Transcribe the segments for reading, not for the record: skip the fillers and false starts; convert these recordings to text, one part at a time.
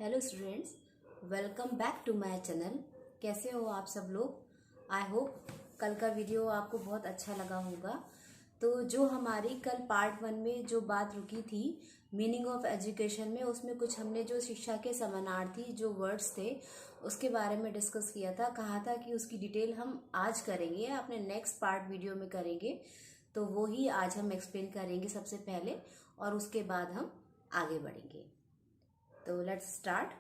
Hello students, welcome back to my channel. कैसे हो आप सब लोग। आई होप कल का वीडियो आपको बहुत अच्छा लगा होगा। तो जो हमारी कल पार्ट 1 में जो बात रुकी थी मीनिंग ऑफ एजुकेशन में, उसमें कुछ हमने जो शिक्षा के समानार्थी जो वर्ड्स थे उसके बारे में डिस्कस किया था। कहा था कि उसकी डिटेल हम आज करेंगे, अपने नेक्स्ट पार्ट वीडियो में करेंगे। तो वो ही आज हम एक्सप्लेन करेंगे सबसे पहले, और उसके बाद हम आगे बढ़ेंगे। तो लेट्स स्टार्ट।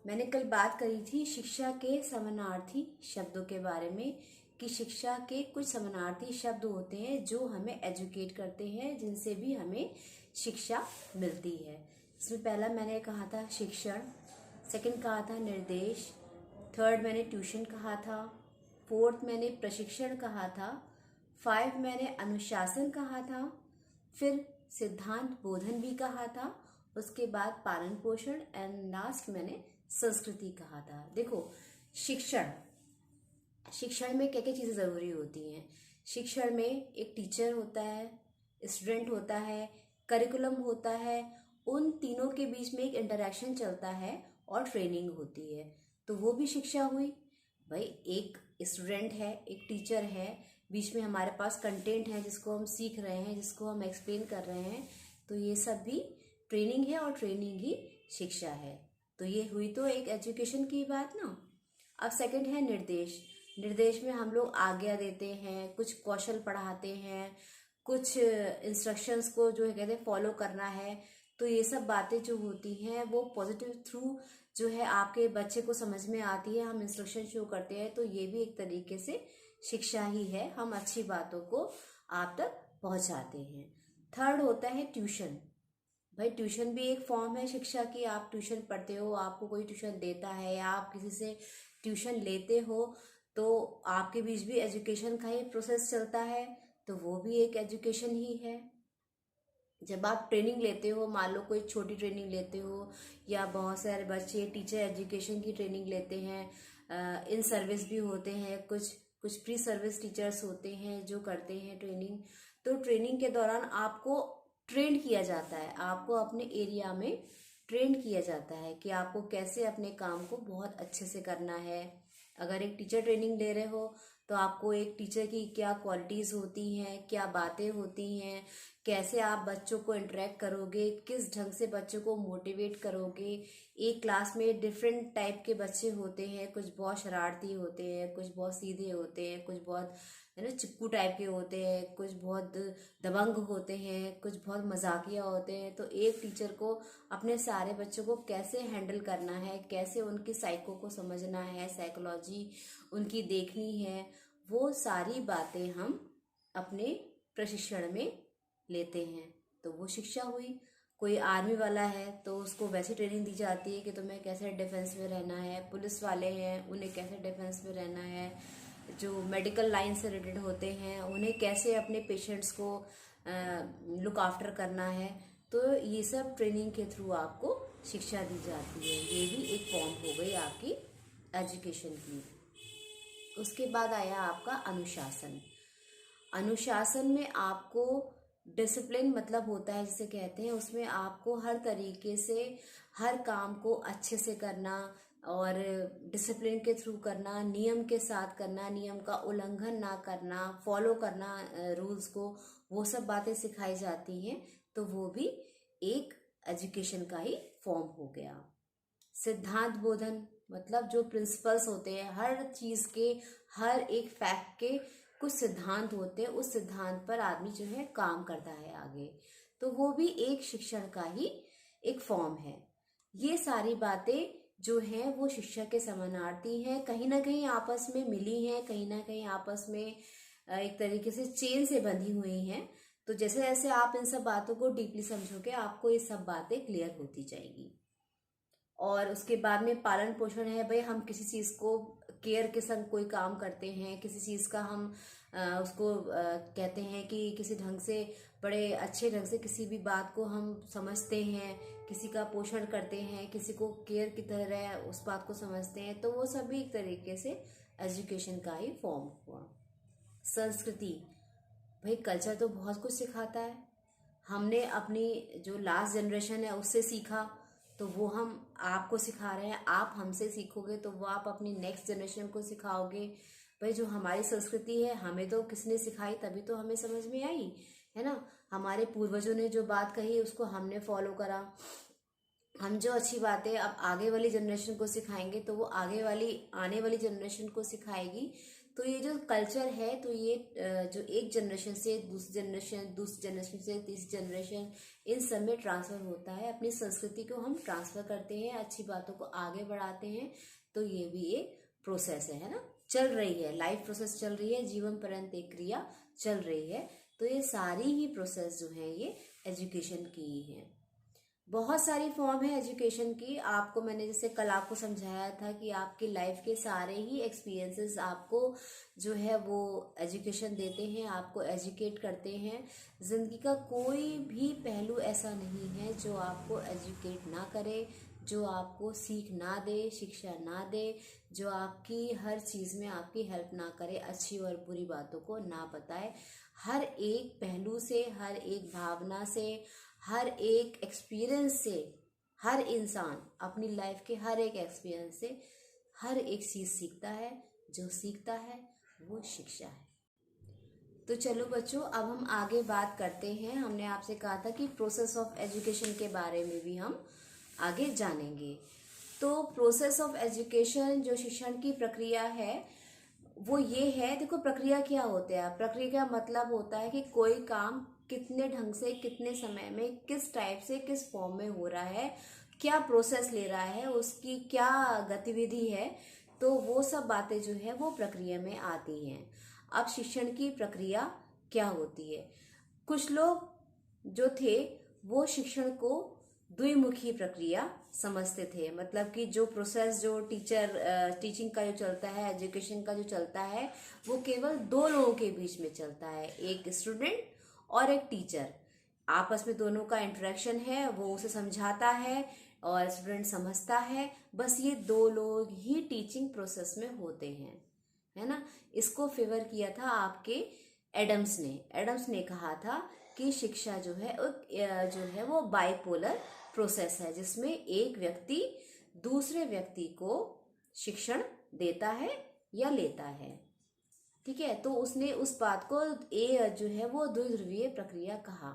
मैंने कल बात करी थी शिक्षा के समानार्थी शब्दों के बारे में, कि शिक्षा के कुछ समानार्थी शब्द होते हैं जो हमें एजुकेट करते हैं, जिनसे भी हमें शिक्षा मिलती है। इसमें पहला मैंने कहा था शिक्षण, सेकंड कहा था निर्देश, थर्ड मैंने ट्यूशन कहा था, फोर्थ मैंने प्रशिक्षण कहा था, 5 मैंने अनुशासन कहा था, फिर सिद्धांत बोधन भी कहा था, उसके बाद पालन पोषण, एंड लास्ट मैंने संस्कृति कहा था। देखो, शिक्षण में क्या क्या चीजें जरूरी होती हैं। शिक्षण में एक टीचर होता है, स्टूडेंट होता है, करिकुलम होता है, उन तीनों के बीच में एक इंटरेक्शन चलता है और ट्रेनिंग होती है। तो वो भी शिक्षा हुई भाई। एक स्टूडेंट है, एक टीचर है, बीच में हमारे पास कंटेंट है जिसको हम सीख रहे हैं, जिसको हम एक्सप्लेन कर रहे हैं। तो ये सब भी ट्रेनिंग है, और ट्रेनिंग ही शिक्षा है। तो ये हुई तो एक एजुकेशन की बात ना। अब सेकंड है निर्देश। निर्देश में हम लोग आज्ञा देते हैं, कुछ कौशल पढ़ाते हैं, कुछ इंस्ट्रक्शंस को जो है कहते हैं फॉलो करना है। तो ये सब बातें जो होती हैं वो पॉजिटिव थ्रू जो है आपके बच्चे को समझ में आती है। हम इंस्ट्रक्शन शो करते हैं, तो ये भी एक तरीके से शिक्षा ही है। हम अच्छी बातों को आप तक पहुंचाते हैं। थर्ड होता है ट्यूशन। भाई ट्यूशन भी एक फॉर्म है शिक्षा की। आप ट्यूशन पढ़ते हो, आपको कोई ट्यूशन देता है या आप किसी से ट्यूशन लेते हो, तो आपके बीच भी एजुकेशन का ही प्रोसेस चलता है। तो वो भी एक एजुकेशन ही है। जब आप ट्रेनिंग लेते हो, मान लो कोई छोटी ट्रेनिंग लेते हो, या बहुत सारे बच्चे टीचर एजुकेशन की ट्रेनिंग लेते हैं, इन सर्विस भी होते हैं, कुछ कुछ प्री सर्विस टीचर्स होते हैं जो करते हैं ट्रेनिंग। तो ट्रेनिंग के दौरान आपको ट्रेंड किया जाता है, आपको अपने एरिया में ट्रेंड किया जाता है कि आपको कैसे अपने काम को बहुत अच्छे से करना है। अगर एक टीचर ट्रेनिंग ले रहे हो तो आपको एक टीचर की क्या क्वालिटीज होती हैं, क्या बातें होती हैं, कैसे आप बच्चों को इंटरेक्ट करोगे, किस ढंग से बच्चों को मोटिवेट करोगे। एक क्लास में डिफरेंट टाइप के बच्चे होते हैं, कुछ बहुत शरारती होते हैं, कुछ बहुत सीधे होते हैं, कुछ बहुत चिपकू टाइप के होते हैं, कुछ बहुत दबंग होते हैं, कुछ बहुत मजाकिया होते हैं। तो एक टीचर को अपने सारे बच्चों को कैसे हैंडल करना है, कैसे उनकी साइको को समझना है, साइकोलॉजी उनकी देखनी है, वो सारी बातें हम अपने प्रशिक्षण में लेते हैं। तो वो शिक्षा हुई। कोई आर्मी वाला है तो उसको वैसी ट्रेनिंग दी जाती है कि तुम्हें कैसे डिफेंस में रहना है। पुलिस वाले हैं, उन्हें कैसे डिफेंस में रहना है। जो मेडिकल लाइन से रिलेटेड होते हैं, उन्हें कैसे अपने पेशेंट्स को लुक आफ्टर करना है। तो ये सब ट्रेनिंग के थ्रू आपको शिक्षा दी जाती है। ये भी एक फॉर्म हो गई आपकी एजुकेशन की। उसके बाद आया आपका अनुशासन। अनुशासन में आपको डिसिप्लिन मतलब होता है जिसे कहते हैं, उसमें आपको हर तरीके से हर काम को अच्छे से करना और डिसिप्लिन के थ्रू करना, नियम के साथ करना, नियम का उल्लंघन ना करना, फॉलो करना रूल्स को, वो सब बातें सिखाई जाती हैं। तो वो भी एक एजुकेशन का ही फॉर्म हो गया। सिद्धांत बोधन मतलब जो प्रिंसिपल्स होते हैं, हर चीज के, हर एक फैक्ट के कुछ सिद्धांत होते हैं, उस सिद्धांत पर आदमी जो है काम करता है आगे। तो वो भी एक शिक्षण का ही एक फॉर्म है। ये सारी बातें जो हैं वो शिक्षा के समानार्थी हैं, कहीं ना कहीं आपस में मिली हैं, कहीं ना कहीं आपस में एक तरीके से चेन से बंधी हुई हैं। तो जैसे जैसे आप इन सब बातों को डीपली समझोगे, आपको ये सब बातें क्लियर होती जाएगी। और उसके बाद में पालन पोषण है। भाई हम किसी चीज को केयर के संग कोई काम करते हैं, किसी चीज का हम उसको कहते हैं कि किसी ढंग से, बड़े अच्छे ढंग से किसी भी बात को हम समझते हैं, किसी का पोषण करते हैं, किसी को केयर की तरह उस बात को समझते हैं। तो वो सब भी एक तरीके से एजुकेशन का ही फॉर्म हुआ। संस्कृति, भाई कल्चर तो बहुत कुछ सिखाता है। हमने अपनी जो लास्ट जनरेशन है उससे सीखा, तो वो हम आपको सिखा रहे हैं, आप हमसे सीखोगे तो वो आप अपनी नेक्स्ट जनरेशन को सिखाओगे। भाई जो हमारी संस्कृति है हमें तो किसने सिखाई, तभी तो हमें समझ में आई, है ना। हमारे पूर्वजों ने जो बात कही उसको हमने फॉलो करा। हम जो अच्छी बातें अब आगे वाली जनरेशन को सिखाएंगे तो वो आने वाली जनरेशन को सिखाएगी। तो ये जो कल्चर है, तो ये जो एक जनरेशन से दूसरी जनरेशन से तीसरी जनरेशन, इन सब में ट्रांसफर होता है। अपनी संस्कृति को हम ट्रांसफर करते हैं, अच्छी बातों को आगे बढ़ाते हैं। तो ये भी एक प्रोसेस है ना, चल रही है, लाइफ प्रोसेस चल रही है, जीवन पर्यंत एक क्रिया चल रही है। तो ये सारी ही प्रोसेस जो है ये एजुकेशन की ही है। बहुत सारी फॉर्म है एजुकेशन की। आपको मैंने जैसे कल आपको समझाया था कि आपकी लाइफ के सारे ही एक्सपीरियंसेस आपको जो है वो एजुकेशन देते हैं, आपको एजुकेट करते हैं। जिंदगी का कोई भी पहलू ऐसा नहीं है जो आपको एजुकेट ना करे, जो आपको सीख ना दे, शिक्षा ना दे, जो आपकी हर चीज़ में आपकी हेल्प ना करे, अच्छी और बुरी बातों को ना बताए। हर एक पहलू से, हर एक भावना से, हर एक एक्सपीरियंस से हर इंसान अपनी लाइफ के हर एक एक्सपीरियंस से हर एक चीज़ सीखता है। जो सीखता है वो शिक्षा है। तो चलो बच्चों, अब हम आगे बात करते हैं। हमने आपसे कहा था कि प्रोसेस ऑफ एजुकेशन के बारे में भी हम आगे जानेंगे। तो प्रोसेस ऑफ एजुकेशन, जो शिक्षण की प्रक्रिया है, वो ये है। देखो प्रक्रिया क्या होता है, प्रक्रिया का मतलब होता है कि कोई काम कितने ढंग से, कितने समय में, किस टाइप से, किस फॉर्म में हो रहा है, क्या प्रोसेस ले रहा है, उसकी क्या गतिविधि है। तो वो सब बातें जो है वो प्रक्रिया में आती हैं। अब शिक्षण की प्रक्रिया क्या होती है। कुछ लोग जो थे वो शिक्षण को द्विमुखी प्रक्रिया समझते थे। मतलब कि जो प्रोसेस, जो टीचिंग का जो चलता है, एजुकेशन का जो चलता है, वो केवल दो लोगों के बीच में चलता है, एक स्टूडेंट और एक टीचर। आपस में दोनों का इंटरेक्शन है, वो उसे समझाता है और स्टूडेंट समझता है। बस ये दो लोग ही टीचिंग प्रोसेस में होते हैं, है ना। इसको फेवर किया था आपके एडम्स ने कहा था कि शिक्षा जो है वो बाइपोलर प्रोसेस है, जिसमें एक व्यक्ति दूसरे व्यक्ति को शिक्षण देता है या लेता है। ठीक है, तो उसने उस बात को जो है वो द्विध्रुवीय प्रक्रिया कहा।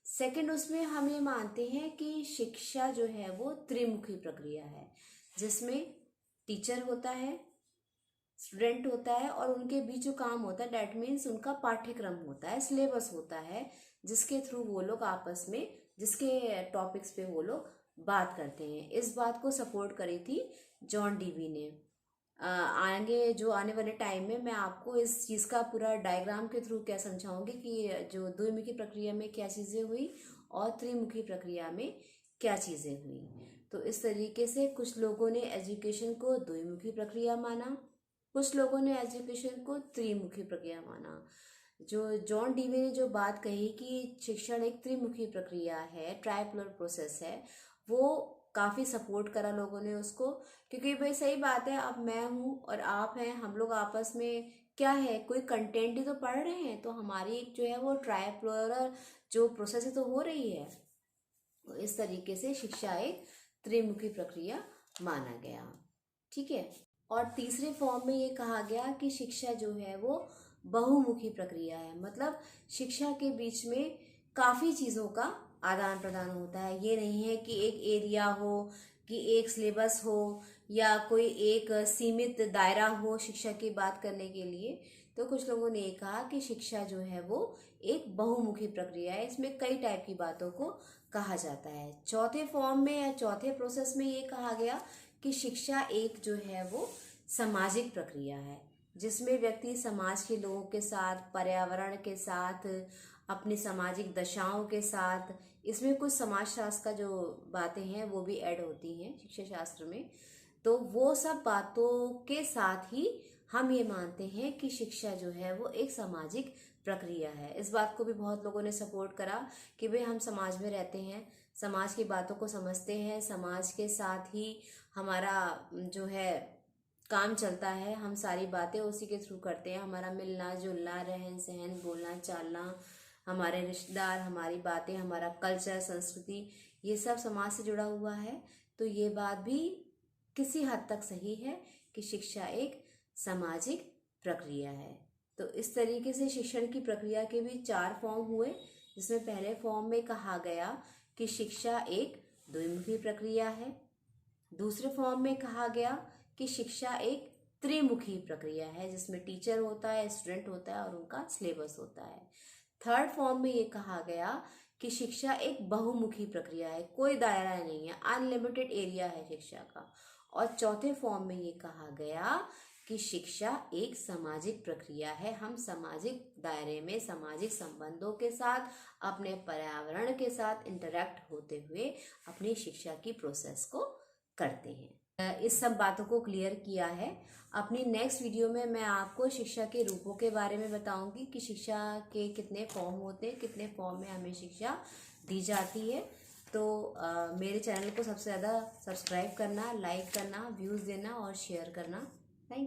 सेकंड, उसमें हम ये मानते हैं कि शिक्षा जो है वो त्रिमुखी प्रक्रिया है, जिसमें टीचर होता है, स्टूडेंट होता है और उनके बीच जो काम होता है, डेट मीन्स उनका पाठ्यक्रम होता है, सिलेबस होता है, जिसके थ्रू वो लोग आपस में, जिसके टॉपिक्स पे वो लोग बात करते हैं। इस बात को सपोर्ट करी थी जॉन डीवी ने। आने वाले टाइम में मैं आपको इस चीज़ का पूरा डायग्राम के थ्रू क्या समझाऊंगी कि जो द्विमुखी प्रक्रिया में क्या चीज़ें हुई और त्रिमुखी प्रक्रिया में क्या चीज़ें हुई। तो इस तरीके से कुछ लोगों ने एजुकेशन को द्विमुखी प्रक्रिया माना, कुछ लोगों ने एजुकेशन को त्रिमुखी प्रक्रिया माना। जो जॉन डीवी ने जो बात कही कि शिक्षण एक त्रिमुखी प्रक्रिया है, ट्राइपोलर प्रोसेस है, वो काफ़ी सपोर्ट करा लोगों ने उसको। क्योंकि भाई सही बात है, अब मैं हूँ और आप हैं, हम लोग आपस में क्या है, कोई कंटेंट ही तो पढ़ रहे हैं, तो हमारी एक जो है वो ट्राइपोलर जो प्रोसेस है तो हो रही है। तो इस तरीके से शिक्षा एक त्रिमुखी प्रक्रिया माना गया। ठीक है, और तीसरे फॉर्म में ये कहा गया कि शिक्षा जो है वो बहुमुखी प्रक्रिया है। मतलब शिक्षा के बीच में काफ़ी चीज़ों का आदान प्रदान होता है। ये नहीं है कि एक एरिया हो, कि एक सिलेबस हो, या कोई एक सीमित दायरा हो शिक्षा की बात करने के लिए। तो कुछ लोगों ने ये कहा कि शिक्षा जो है वो एक बहुमुखी प्रक्रिया है, इसमें कई टाइप की बातों को कहा जाता है। चौथे फॉर्म में या चौथे प्रोसेस में ये कहा गया कि शिक्षा एक जो है वो सामाजिक प्रक्रिया है, जिसमें व्यक्ति समाज के लोगों के साथ, पर्यावरण के साथ, अपनी सामाजिक दशाओं के साथ, इसमें कुछ समाजशास्त्र का जो बातें हैं वो भी ऐड होती हैं शिक्षा शास्त्र में। तो वो सब बातों के साथ ही हम ये मानते हैं कि शिक्षा जो है वो एक सामाजिक प्रक्रिया है। इस बात को भी बहुत लोगों ने सपोर्ट करा कि भाई हम समाज में रहते हैं, समाज की बातों को समझते हैं, समाज के साथ ही हमारा जो है काम चलता है, हम सारी बातें उसी के थ्रू करते हैं। हमारा मिलना जुलना, रहन सहन, बोलना चालना, हमारे रिश्तेदार, हमारी बातें, हमारा कल्चर, संस्कृति, ये सब समाज से जुड़ा हुआ है। तो ये बात भी किसी हद तक सही है कि शिक्षा एक सामाजिक प्रक्रिया है। तो इस तरीके से शिक्षण की प्रक्रिया के भी 4 फॉर्म हुए, जिसमें पहले फॉर्म में कहा गया कि शिक्षा एक द्विमुखी प्रक्रिया है। दूसरे फॉर्म में कहा गया कि शिक्षा एक त्रिमुखी प्रक्रिया है, जिसमें टीचर होता है, स्टूडेंट होता है और उनका सिलेबस होता है। थर्ड फॉर्म में ये कहा गया कि शिक्षा एक बहुमुखी प्रक्रिया है, कोई दायरा नहीं है, अनलिमिटेड एरिया है शिक्षा का। और चौथे फॉर्म में ये कहा गया कि शिक्षा एक सामाजिक प्रक्रिया है, हम सामाजिक दायरे में सामाजिक संबंधों के साथ, अपने पर्यावरण के साथ इंटरेक्ट होते हुए अपनी शिक्षा की प्रोसेस को करते हैं। इस सब बातों को क्लियर किया है। अपनी नेक्स्ट वीडियो में मैं आपको शिक्षा के रूपों के बारे में बताऊंगी कि शिक्षा के कितने फॉर्म होते हैं, कितने फॉर्म में हमें शिक्षा दी जाती है। तो मेरे चैनल को सबसे ज़्यादा सब्सक्राइब करना, लाइक करना, व्यूज़ देना और शेयर करना। Thank you.